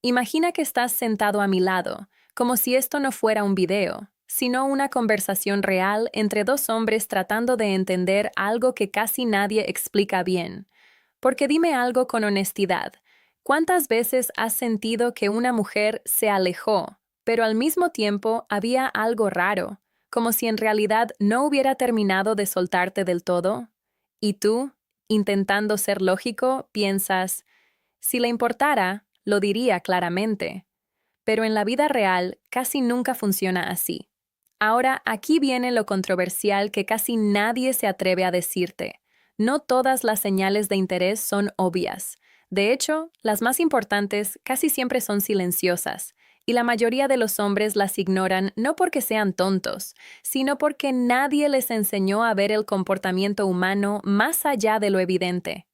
Imagina que estás sentado a mi lado, como si esto no fuera un video, sino una conversación real entre dos hombres tratando de entender algo que casi nadie explica bien. Porque dime algo con honestidad. ¿Cuántas veces has sentido que una mujer se alejó, pero al mismo tiempo había algo raro, como si en realidad no hubiera terminado de soltarte del todo? Y tú, intentando ser lógico, piensas, si le importara, lo diría claramente. Pero en la vida real casi nunca funciona así. Ahora, aquí viene lo controversial que casi nadie se atreve a decirte. No todas las señales de interés son obvias. De hecho, las más importantes casi siempre son silenciosas, y la mayoría de los hombres las ignoran no porque sean tontos, sino porque nadie les enseñó a ver el comportamiento humano más allá de lo evidente.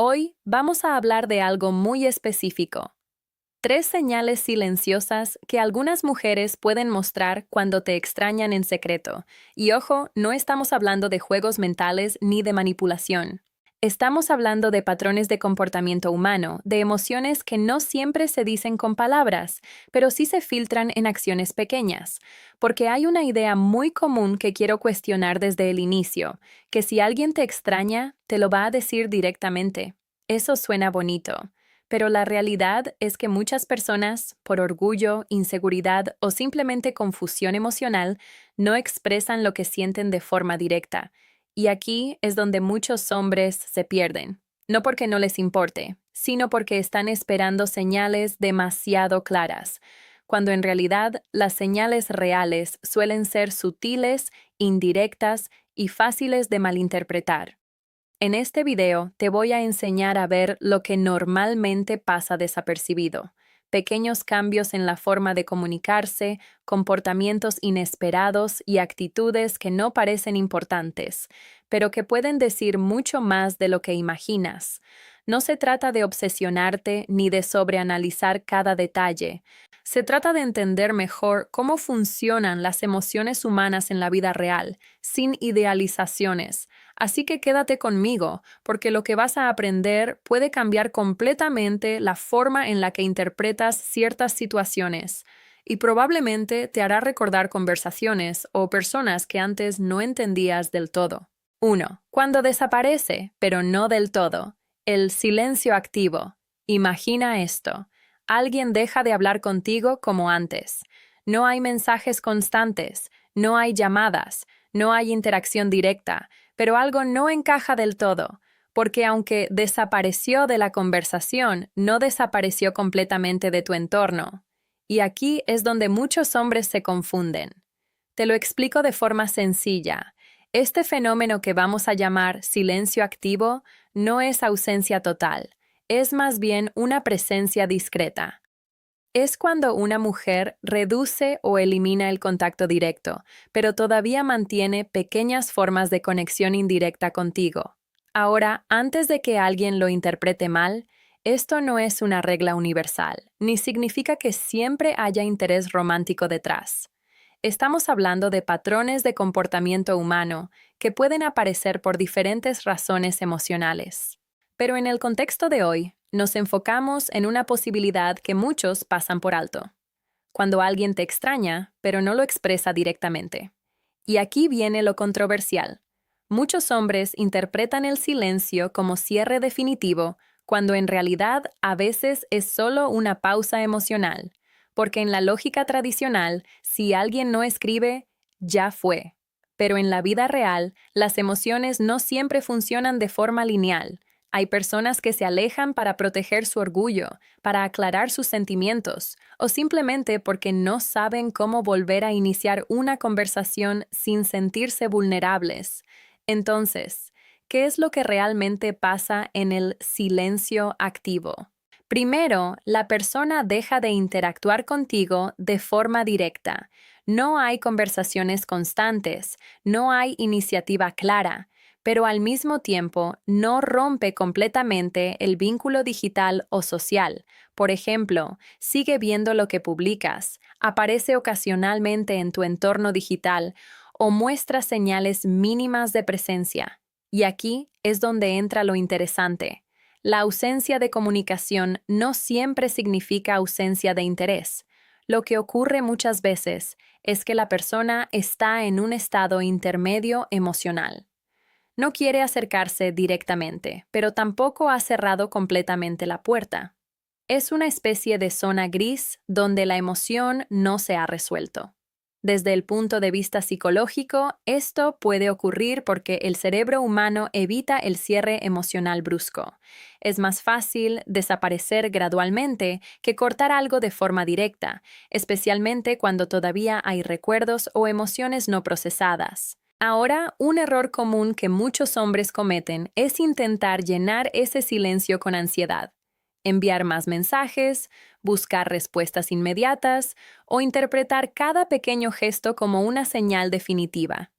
Hoy vamos a hablar de algo muy específico. Tres señales silenciosas que algunas mujeres pueden mostrar cuando te extrañan en secreto. Y ojo, no estamos hablando de juegos mentales ni de manipulación. Estamos hablando de patrones de comportamiento humano, de emociones que no siempre se dicen con palabras, pero sí se filtran en acciones pequeñas. Porque hay una idea muy común que quiero cuestionar desde el inicio, que si alguien te extraña, te lo va a decir directamente. Eso suena bonito. Pero la realidad es que muchas personas, por orgullo, inseguridad o simplemente confusión emocional, no expresan lo que sienten de forma directa. Y aquí es donde muchos hombres se pierden. No porque no les importe, sino porque están esperando señales demasiado claras, cuando en realidad las señales reales suelen ser sutiles, indirectas y fáciles de malinterpretar. En este video te voy a enseñar a ver lo que normalmente pasa desapercibido, pequeños cambios en la forma de comunicarse, comportamientos inesperados y actitudes que no parecen importantes, pero que pueden decir mucho más de lo que imaginas. No se trata de obsesionarte ni de sobreanalizar cada detalle. Se trata de entender mejor cómo funcionan las emociones humanas en la vida real, sin idealizaciones. Así que quédate conmigo, porque lo que vas a aprender puede cambiar completamente la forma en la que interpretas ciertas situaciones y probablemente te hará recordar conversaciones o personas que antes no entendías del todo. 1. Cuando desaparece, pero no del todo. El silencio activo. Imagina esto. Alguien deja de hablar contigo como antes. No hay mensajes constantes, no hay llamadas, no hay interacción directa, pero algo no encaja del todo, porque aunque desapareció de la conversación, no desapareció completamente de tu entorno. Y aquí es donde muchos hombres se confunden. Te lo explico de forma sencilla. Este fenómeno que vamos a llamar silencio activo no es ausencia total, es más bien una presencia discreta. Es cuando una mujer reduce o elimina el contacto directo, pero todavía mantiene pequeñas formas de conexión indirecta contigo. Ahora, antes de que alguien lo interprete mal, esto no es una regla universal, ni significa que siempre haya interés romántico detrás. Estamos hablando de patrones de comportamiento humano que pueden aparecer por diferentes razones emocionales. Pero en el contexto de hoy, nos enfocamos en una posibilidad que muchos pasan por alto. Cuando alguien te extraña, pero no lo expresa directamente. Y aquí viene lo controversial. Muchos hombres interpretan el silencio como cierre definitivo, cuando en realidad a veces es solo una pausa emocional. Porque en la lógica tradicional, si alguien no escribe, ya fue. Pero en la vida real, las emociones no siempre funcionan de forma lineal. Hay personas que se alejan para proteger su orgullo, para aclarar sus sentimientos, o simplemente porque no saben cómo volver a iniciar una conversación sin sentirse vulnerables. Entonces, ¿qué es lo que realmente pasa en el silencio activo? Primero, la persona deja de interactuar contigo de forma directa. No hay conversaciones constantes, no hay iniciativa clara, pero al mismo tiempo no rompe completamente el vínculo digital o social. Por ejemplo, sigue viendo lo que publicas, aparece ocasionalmente en tu entorno digital o muestra señales mínimas de presencia. Y aquí es donde entra lo interesante. La ausencia de comunicación no siempre significa ausencia de interés. Lo que ocurre muchas veces es que la persona está en un estado intermedio emocional. No quiere acercarse directamente, pero tampoco ha cerrado completamente la puerta. Es una especie de zona gris donde la emoción no se ha resuelto. Desde el punto de vista psicológico, esto puede ocurrir porque el cerebro humano evita el cierre emocional brusco. Es más fácil desaparecer gradualmente que cortar algo de forma directa, especialmente cuando todavía hay recuerdos o emociones no procesadas. Ahora, un error común que muchos hombres cometen es intentar llenar ese silencio con ansiedad. Enviar más mensajes, buscar respuestas inmediatas o interpretar cada pequeño gesto como una señal definitiva.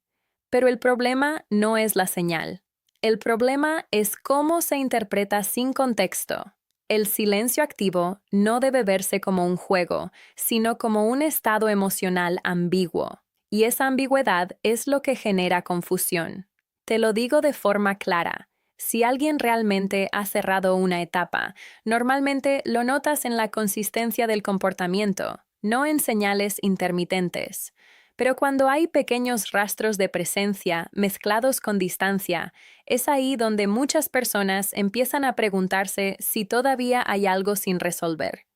Pero el problema no es la señal. El problema es cómo se interpreta sin contexto. El silencio activo no debe verse como un juego, sino como un estado emocional ambiguo. Y esa ambigüedad es lo que genera confusión. Te lo digo de forma clara. Si alguien realmente ha cerrado una etapa, normalmente lo notas en la consistencia del comportamiento, no en señales intermitentes. Pero cuando hay pequeños rastros de presencia mezclados con distancia, es ahí donde muchas personas empiezan a preguntarse si todavía hay algo sin resolver.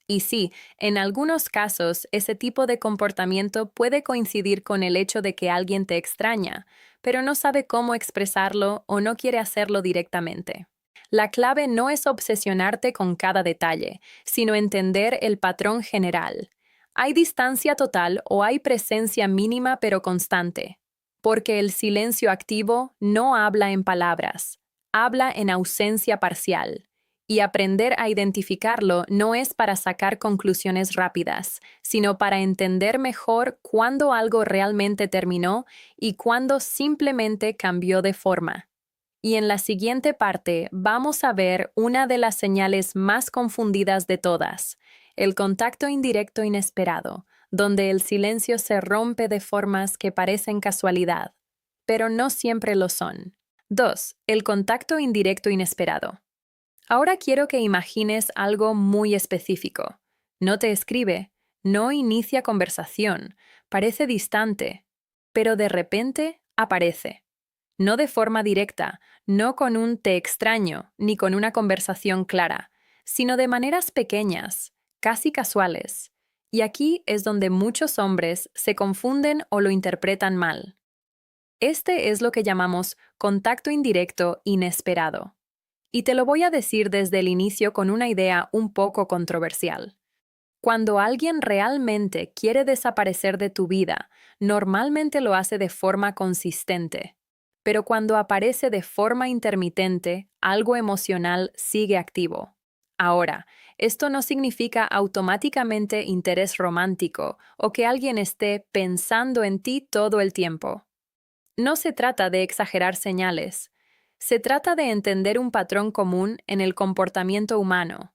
Y sí, en algunos casos ese tipo de comportamiento puede coincidir con el hecho de que alguien te extraña, pero no sabe cómo expresarlo o no quiere hacerlo directamente. La clave no es obsesionarte con cada detalle, sino entender el patrón general. ¿Hay distancia total o hay presencia mínima pero constante? Porque el silencio activo no habla en palabras, habla en ausencia parcial. Y aprender a identificarlo no es para sacar conclusiones rápidas, sino para entender mejor cuándo algo realmente terminó y cuándo simplemente cambió de forma. Y en la siguiente parte vamos a ver una de las señales más confundidas de todas, el contacto indirecto inesperado, donde el silencio se rompe de formas que parecen casualidad, pero no siempre lo son. 2. El contacto indirecto inesperado. Ahora quiero que imagines algo muy específico. No te escribe, no inicia conversación, parece distante, pero de repente aparece. No de forma directa, no con un te extraño, ni con una conversación clara, sino de maneras pequeñas, casi casuales. Y aquí es donde muchos hombres se confunden o lo interpretan mal. Este es lo que llamamos contacto indirecto inesperado. Y te lo voy a decir desde el inicio con una idea un poco controversial. Cuando alguien realmente quiere desaparecer de tu vida, normalmente lo hace de forma consistente. Pero cuando aparece de forma intermitente, algo emocional sigue activo. Ahora, esto no significa automáticamente interés romántico o que alguien esté pensando en ti todo el tiempo. No se trata de exagerar señales. Se trata de entender un patrón común en el comportamiento humano.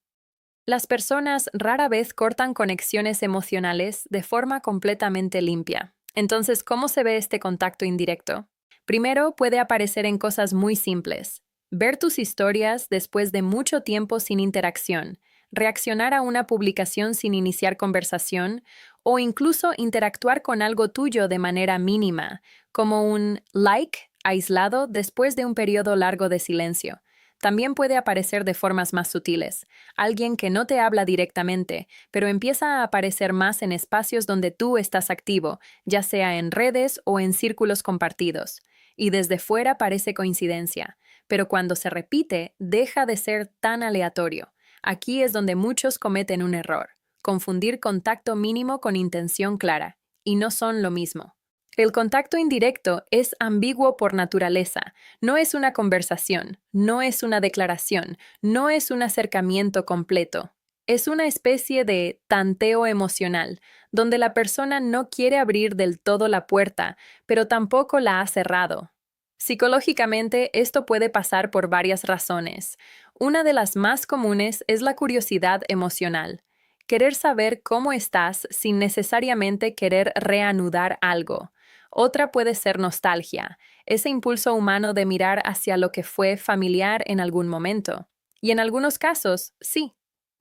Las personas rara vez cortan conexiones emocionales de forma completamente limpia. Entonces, ¿cómo se ve este contacto indirecto? Primero, puede aparecer en cosas muy simples. Ver tus historias después de mucho tiempo sin interacción, reaccionar a una publicación sin iniciar conversación o incluso interactuar con algo tuyo de manera mínima, como un like aislado después de un periodo largo de silencio. También puede aparecer de formas más sutiles. Alguien que no te habla directamente, pero empieza a aparecer más en espacios donde tú estás activo, ya sea en redes o en círculos compartidos. Y desde fuera parece coincidencia, pero cuando se repite, deja de ser tan aleatorio. Aquí es donde muchos cometen un error: confundir contacto mínimo con intención clara, y no son lo mismo. El contacto indirecto es ambiguo por naturaleza. No es una conversación, no es una declaración, no es un acercamiento completo. Es una especie de tanteo emocional, donde la persona no quiere abrir del todo la puerta, pero tampoco la ha cerrado. Psicológicamente, esto puede pasar por varias razones. Una de las más comunes es la curiosidad emocional. Querer saber cómo estás sin necesariamente querer reanudar algo. Otra puede ser nostalgia, ese impulso humano de mirar hacia lo que fue familiar en algún momento. Y en algunos casos, sí,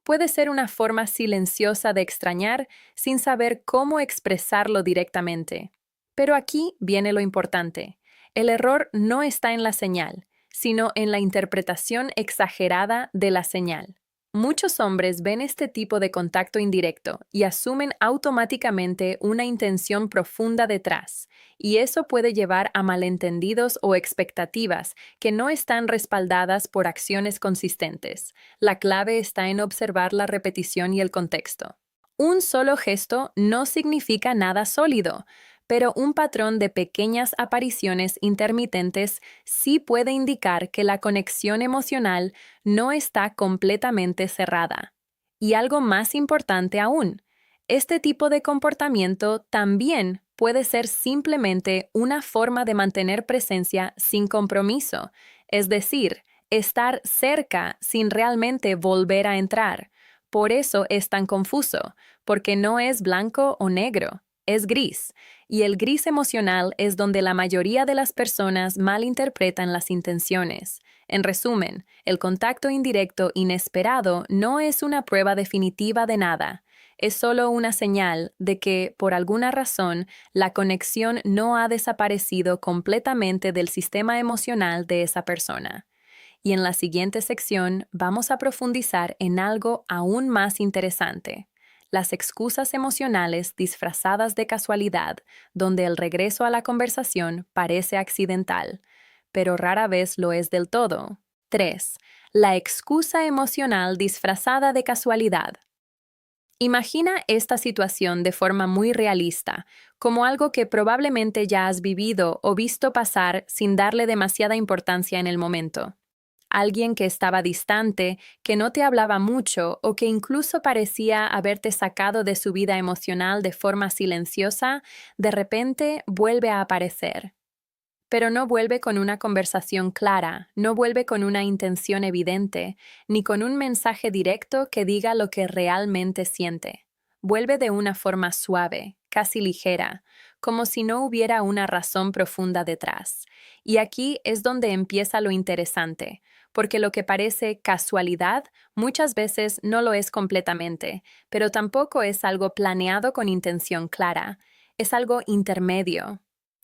puede ser una forma silenciosa de extrañar sin saber cómo expresarlo directamente. Pero aquí viene lo importante. El error no está en la señal, sino en la interpretación exagerada de la señal. Muchos hombres ven este tipo de contacto indirecto y asumen automáticamente una intención profunda detrás, y eso puede llevar a malentendidos o expectativas que no están respaldadas por acciones consistentes. La clave está en observar la repetición y el contexto. Un solo gesto no significa nada sólido, pero un patrón de pequeñas apariciones intermitentes sí puede indicar que la conexión emocional no está completamente cerrada. Y algo más importante aún, este tipo de comportamiento también puede ser simplemente una forma de mantener presencia sin compromiso, es decir, estar cerca sin realmente volver a entrar. Por eso es tan confuso, porque no es blanco o negro, es gris, y el gris emocional es donde la mayoría de las personas malinterpretan las intenciones. En resumen, el contacto indirecto inesperado no es una prueba definitiva de nada. Es solo una señal de que, por alguna razón, la conexión no ha desaparecido completamente del sistema emocional de esa persona. Y en la siguiente sección vamos a profundizar en algo aún más interesante: las excusas emocionales disfrazadas de casualidad, donde el regreso a la conversación parece accidental, pero rara vez lo es del todo. 3. La excusa emocional disfrazada de casualidad. Imagina esta situación de forma muy realista, como algo que probablemente ya has vivido o visto pasar sin darle demasiada importancia en el momento. Alguien que estaba distante, que no te hablaba mucho o que incluso parecía haberte sacado de su vida emocional de forma silenciosa, de repente vuelve a aparecer. Pero no vuelve con una conversación clara, no vuelve con una intención evidente, ni con un mensaje directo que diga lo que realmente siente. Vuelve de una forma suave, casi ligera, como si no hubiera una razón profunda detrás. Y aquí es donde empieza lo interesante, porque lo que parece casualidad muchas veces no lo es completamente, pero tampoco es algo planeado con intención clara. Es algo intermedio.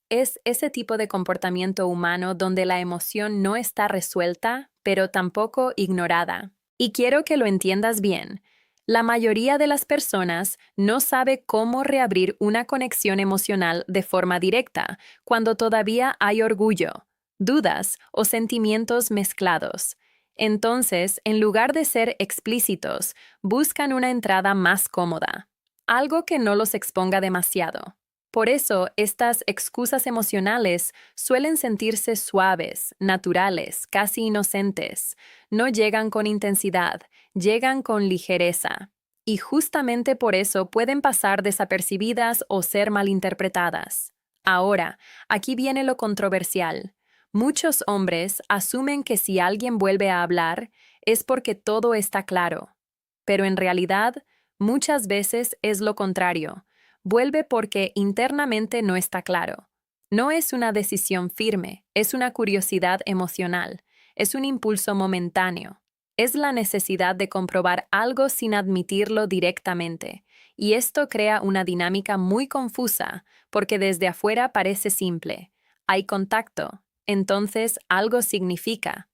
Es ese tipo de comportamiento humano donde la emoción no está resuelta, pero tampoco ignorada. Y quiero que lo entiendas bien. La mayoría de las personas no sabe cómo reabrir una conexión emocional de forma directa cuando todavía hay orgullo, dudas o sentimientos mezclados. Entonces, en lugar de ser explícitos, buscan una entrada más cómoda, algo que no los exponga demasiado. Por eso, estas excusas emocionales suelen sentirse suaves, naturales, casi inocentes. No llegan con intensidad, llegan con ligereza. Y justamente por eso pueden pasar desapercibidas o ser malinterpretadas. Ahora, aquí viene lo controversial. Muchos hombres asumen que si alguien vuelve a hablar es porque todo está claro. Pero en realidad, muchas veces es lo contrario. Vuelve porque internamente no está claro. No es una decisión firme, es una curiosidad emocional, es un impulso momentáneo. Es la necesidad de comprobar algo sin admitirlo directamente. Y esto crea una dinámica muy confusa, porque desde afuera parece simple. Hay contacto, entonces algo significa.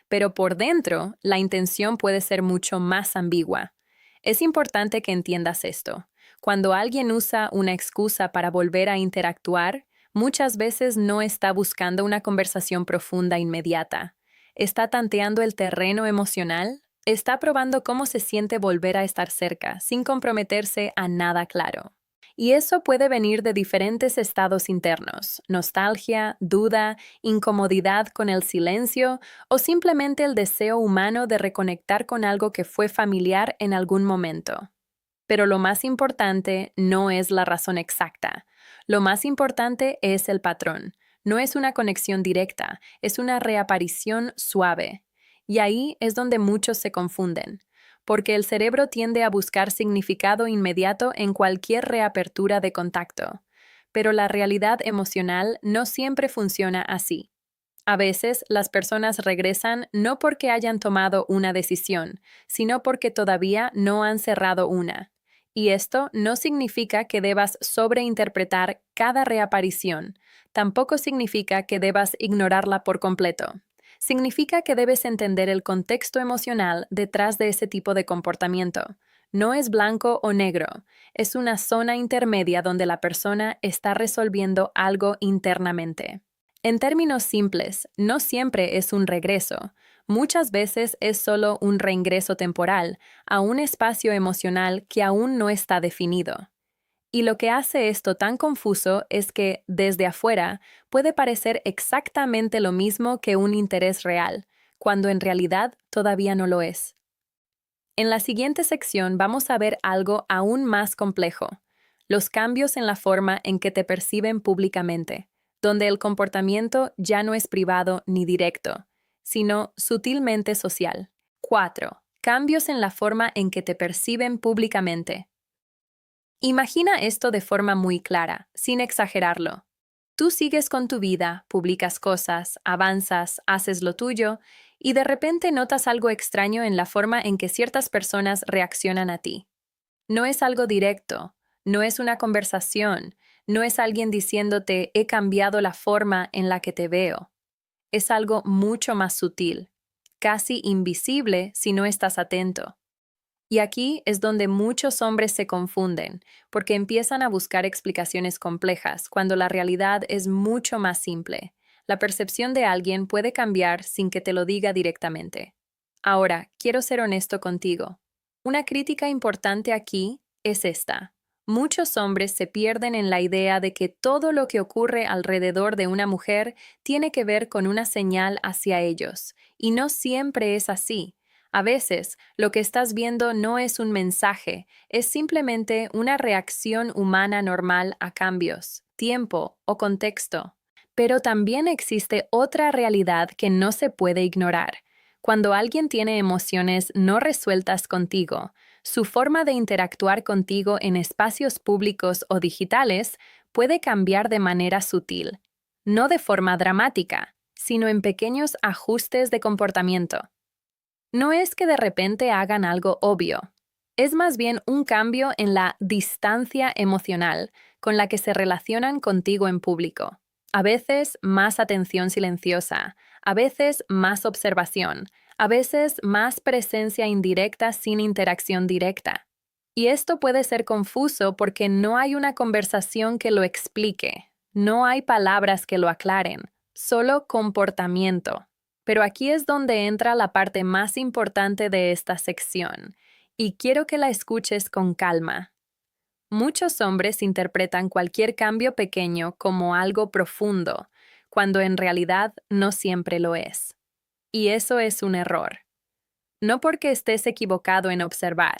Pero por dentro, la intención puede ser mucho más ambigua. Es importante que entiendas esto. Cuando alguien usa una excusa para volver a interactuar, muchas veces no está buscando una conversación profunda inmediata. Está tanteando el terreno emocional, está probando cómo se siente volver a estar cerca, sin comprometerse a nada claro. Y eso puede venir de diferentes estados internos: nostalgia, duda, incomodidad con el silencio o simplemente el deseo humano de reconectar con algo que fue familiar en algún momento. Pero lo más importante no es la razón exacta. Lo más importante es el patrón. No es una conexión directa, es una reaparición suave. Y ahí es donde muchos se confunden, porque el cerebro tiende a buscar significado inmediato en cualquier reapertura de contacto. Pero la realidad emocional no siempre funciona así. A veces las personas regresan no porque hayan tomado una decisión, sino porque todavía no han cerrado una. Y esto no significa que debas sobreinterpretar cada reaparición. Tampoco significa que debas ignorarla por completo. Significa que debes entender el contexto emocional detrás de ese tipo de comportamiento. No es blanco o negro, es una zona intermedia donde la persona está resolviendo algo internamente. En términos simples, no siempre es un regreso. Muchas veces es solo un reingreso temporal a un espacio emocional que aún no está definido. Y lo que hace esto tan confuso es que, desde afuera, puede parecer exactamente lo mismo que un interés real, cuando en realidad todavía no lo es. En la siguiente sección vamos a ver algo aún más complejo: los cambios en la forma en que te perciben públicamente, donde el comportamiento ya no es privado ni directo, sino sutilmente social. 4. Cambios en la forma en que te perciben públicamente. Imagina esto de forma muy clara, sin exagerarlo. Tú sigues con tu vida, publicas cosas, avanzas, haces lo tuyo, y de repente notas algo extraño en la forma en que ciertas personas reaccionan a ti. No es algo directo, no es una conversación, no es alguien diciéndote he cambiado la forma en la que te veo. Es algo mucho más sutil, casi invisible si no estás atento. Y aquí es donde muchos hombres se confunden, porque empiezan a buscar explicaciones complejas, cuando la realidad es mucho más simple. La percepción de alguien puede cambiar sin que te lo diga directamente. Ahora, quiero ser honesto contigo. Una crítica importante aquí es esta. Muchos hombres se pierden en la idea de que todo lo que ocurre alrededor de una mujer tiene que ver con una señal hacia ellos, y no siempre es así. A veces, lo que estás viendo no es un mensaje, es simplemente una reacción humana normal a cambios, tiempo o contexto. Pero también existe otra realidad que no se puede ignorar. Cuando alguien tiene emociones no resueltas contigo, su forma de interactuar contigo en espacios públicos o digitales puede cambiar de manera sutil, no de forma dramática, sino en pequeños ajustes de comportamiento. No es que de repente hagan algo obvio, es más bien un cambio en la distancia emocional con la que se relacionan contigo en público. A veces más atención silenciosa, a veces más observación, a veces más presencia indirecta sin interacción directa. Y esto puede ser confuso porque no hay una conversación que lo explique, no hay palabras que lo aclaren, solo comportamiento. Pero aquí es donde entra la parte más importante de esta sección, y quiero que la escuches con calma. Muchos hombres interpretan cualquier cambio pequeño como algo profundo, cuando en realidad no siempre lo es. Y eso es un error. No porque estés equivocado en observar,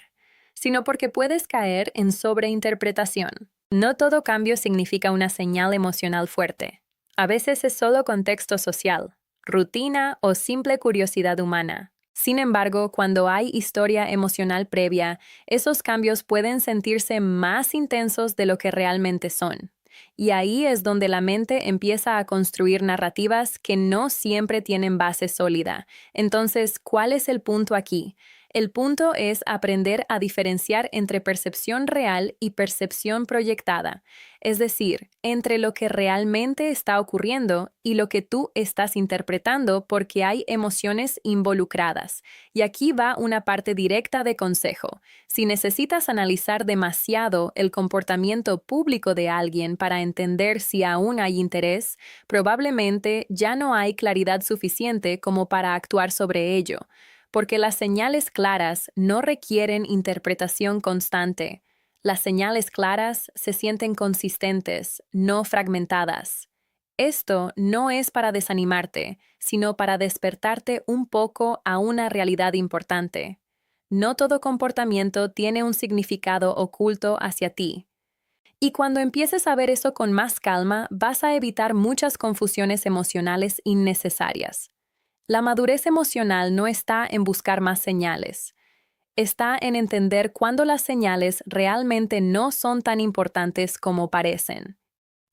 sino porque puedes caer en sobreinterpretación. No todo cambio significa una señal emocional fuerte. A veces es solo contexto social, rutina o simple curiosidad humana. Sin embargo, cuando hay historia emocional previa, esos cambios pueden sentirse más intensos de lo que realmente son. Y ahí es donde la mente empieza a construir narrativas que no siempre tienen base sólida. Entonces, ¿cuál es el punto aquí? El punto es aprender a diferenciar entre percepción real y percepción proyectada, es decir, entre lo que realmente está ocurriendo y lo que tú estás interpretando porque hay emociones involucradas. Y aquí va una parte directa de consejo. Si necesitas analizar demasiado el comportamiento público de alguien para entender si aún hay interés, probablemente ya no hay claridad suficiente como para actuar sobre ello, porque las señales claras no requieren interpretación constante. Las señales claras se sienten consistentes, no fragmentadas. Esto no es para desanimarte, sino para despertarte un poco a una realidad importante. No todo comportamiento tiene un significado oculto hacia ti. Y cuando empieces a ver eso con más calma, vas a evitar muchas confusiones emocionales innecesarias. La madurez emocional no está en buscar más señales. Está en entender cuándo las señales realmente no son tan importantes como parecen.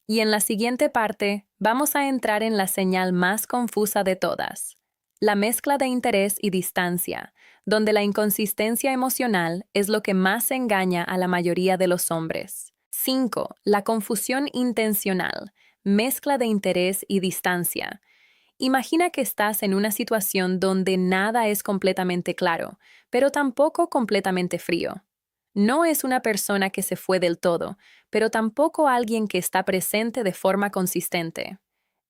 Y en la siguiente parte, vamos a entrar en la señal más confusa de todas, la mezcla de interés y distancia, donde la inconsistencia emocional es lo que más engaña a la mayoría de los hombres. 5. La confusión intencional, mezcla de interés y distancia. Imagina que estás en una situación donde nada es completamente claro, pero tampoco completamente frío. No es una persona que se fue del todo, pero tampoco alguien que está presente de forma consistente.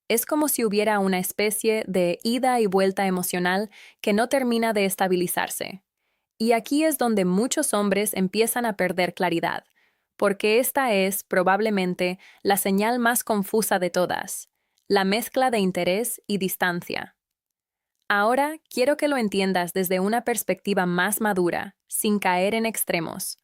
Es como si hubiera una especie de ida y vuelta emocional que no termina de estabilizarse. Y aquí es donde muchos hombres empiezan a perder claridad, porque esta es, probablemente, la señal más confusa de todas, la mezcla de interés y distancia. Ahora quiero que lo entiendas desde una perspectiva más madura, sin caer en extremos.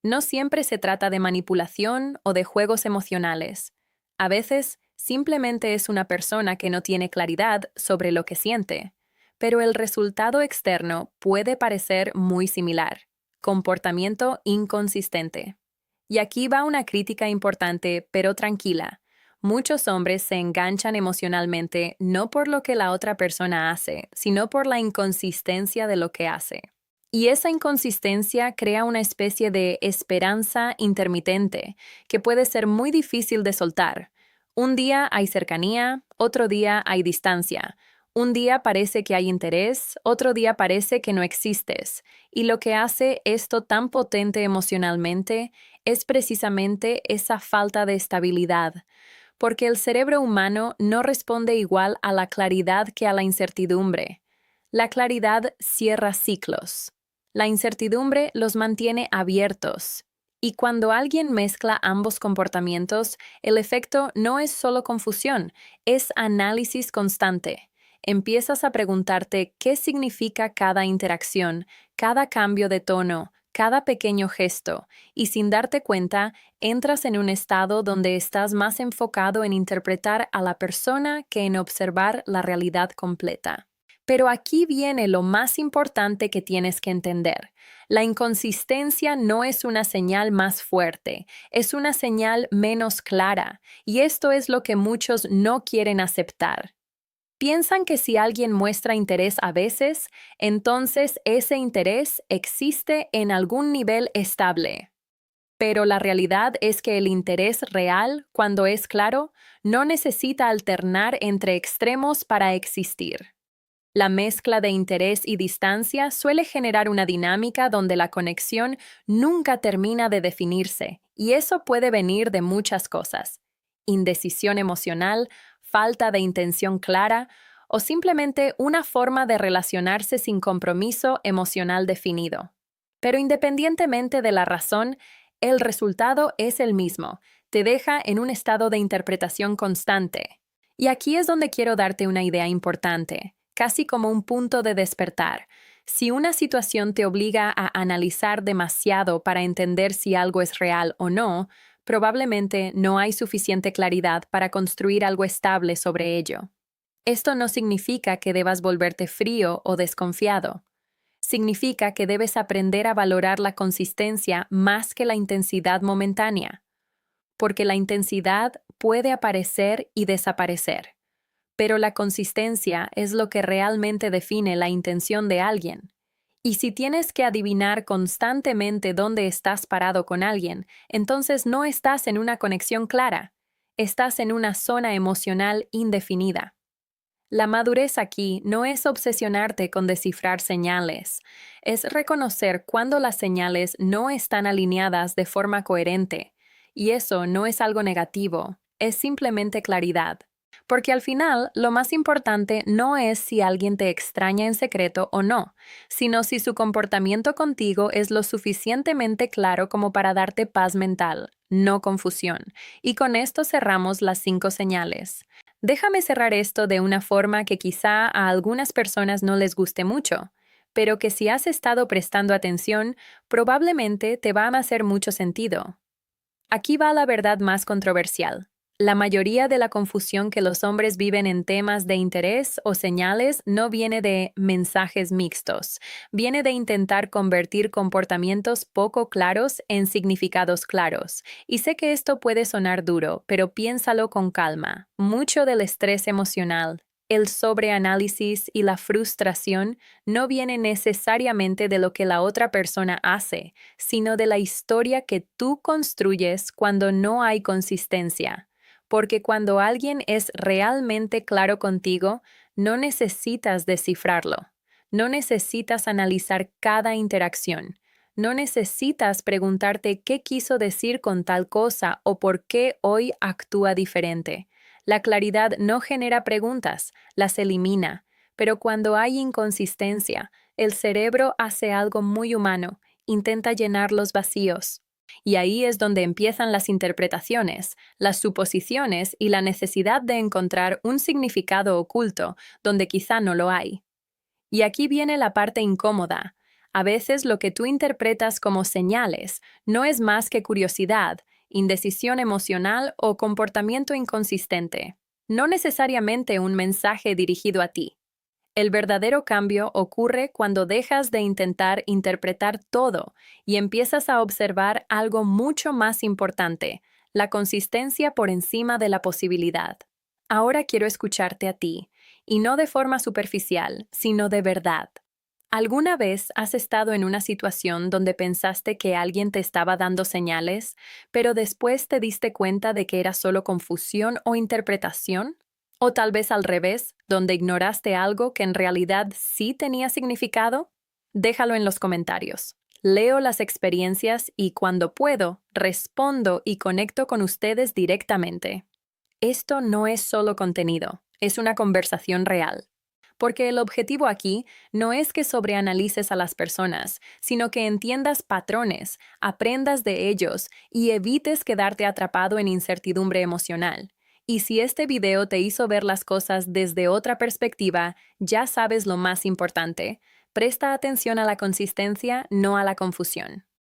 No siempre se trata de manipulación o de juegos emocionales. A veces, simplemente es una persona que no tiene claridad sobre lo que siente, pero el resultado externo puede parecer muy similar: comportamiento inconsistente. Y aquí va una crítica importante, pero tranquila. Muchos hombres se enganchan emocionalmente no por lo que la otra persona hace, sino por la inconsistencia de lo que hace. Y esa inconsistencia crea una especie de esperanza intermitente que puede ser muy difícil de soltar. Un día hay cercanía, otro día hay distancia. Un día parece que hay interés, otro día parece que no existes. Y lo que hace esto tan potente emocionalmente es precisamente esa falta de estabilidad, porque el cerebro humano no responde igual a la claridad que a la incertidumbre. La claridad cierra ciclos. La incertidumbre los mantiene abiertos. Y cuando alguien mezcla ambos comportamientos, el efecto no es solo confusión, es análisis constante. Empiezas a preguntarte qué significa cada interacción, cada cambio de tono, cada pequeño gesto, y sin darte cuenta, entras en un estado donde estás más enfocado en interpretar a la persona que en observar la realidad completa. Pero aquí viene lo más importante que tienes que entender. La inconsistencia no es una señal más fuerte, es una señal menos clara, y esto es lo que muchos no quieren aceptar. Piensan que si alguien muestra interés a veces, entonces ese interés existe en algún nivel estable. Pero la realidad es que el interés real, cuando es claro, no necesita alternar entre extremos para existir. La mezcla de interés y distancia suele generar una dinámica donde la conexión nunca termina de definirse, y eso puede venir de muchas cosas: indecisión emocional, falta de intención clara, o simplemente una forma de relacionarse sin compromiso emocional definido. Pero independientemente de la razón, el resultado es el mismo: te deja en un estado de interpretación constante. Y aquí es donde quiero darte una idea importante, casi como un punto de despertar. Si una situación te obliga a analizar demasiado para entender si algo es real o no, probablemente no hay suficiente claridad para construir algo estable sobre ello. Esto no significa que debas volverte frío o desconfiado. Significa que debes aprender a valorar la consistencia más que la intensidad momentánea, porque la intensidad puede aparecer y desaparecer, pero la consistencia es lo que realmente define la intención de alguien. Y si tienes que adivinar constantemente dónde estás parado con alguien, entonces no estás en una conexión clara, estás en una zona emocional indefinida. La madurez aquí no es obsesionarte con descifrar señales, es reconocer cuando las señales no están alineadas de forma coherente. Y eso no es algo negativo, es simplemente claridad. Porque al final, lo más importante no es si alguien te extraña en secreto o no, sino si su comportamiento contigo es lo suficientemente claro como para darte paz mental, no confusión. Y con esto cerramos las 5 señales. Déjame cerrar esto de una forma que quizá a algunas personas no les guste mucho, pero que si has estado prestando atención, probablemente te va a hacer mucho sentido. Aquí va la verdad más controversial. La mayoría de la confusión que los hombres viven en temas de interés o señales no viene de mensajes mixtos, viene de intentar convertir comportamientos poco claros en significados claros. Y sé que esto puede sonar duro, pero piénsalo con calma. Mucho del estrés emocional, el sobreanálisis y la frustración no viene necesariamente de lo que la otra persona hace, sino de la historia que tú construyes cuando no hay consistencia. Porque cuando alguien es realmente claro contigo, no necesitas descifrarlo. No necesitas analizar cada interacción. No necesitas preguntarte qué quiso decir con tal cosa o por qué hoy actúa diferente. La claridad no genera preguntas, las elimina. Pero cuando hay inconsistencia, el cerebro hace algo muy humano, intenta llenar los vacíos. Y ahí es donde empiezan las interpretaciones, las suposiciones y la necesidad de encontrar un significado oculto donde quizá no lo hay. Y aquí viene la parte incómoda. A veces lo que tú interpretas como señales no es más que curiosidad, indecisión emocional o comportamiento inconsistente. No necesariamente un mensaje dirigido a ti. El verdadero cambio ocurre cuando dejas de intentar interpretar todo y empiezas a observar algo mucho más importante, la consistencia por encima de la posibilidad. Ahora quiero escucharte a ti, y no de forma superficial, sino de verdad. ¿Alguna vez has estado en una situación donde pensaste que alguien te estaba dando señales, pero después te diste cuenta de que era solo confusión o interpretación? O tal vez al revés, donde ignoraste algo que en realidad sí tenía significado. Déjalo en los comentarios. Leo las experiencias y cuando puedo, respondo y conecto con ustedes directamente. Esto no es solo contenido, es una conversación real. Porque el objetivo aquí no es que sobreanalices a las personas, sino que entiendas patrones, aprendas de ellos y evites quedarte atrapado en incertidumbre emocional. Y si este video te hizo ver las cosas desde otra perspectiva, ya sabes lo más importante. Presta atención a la consistencia, no a la confusión.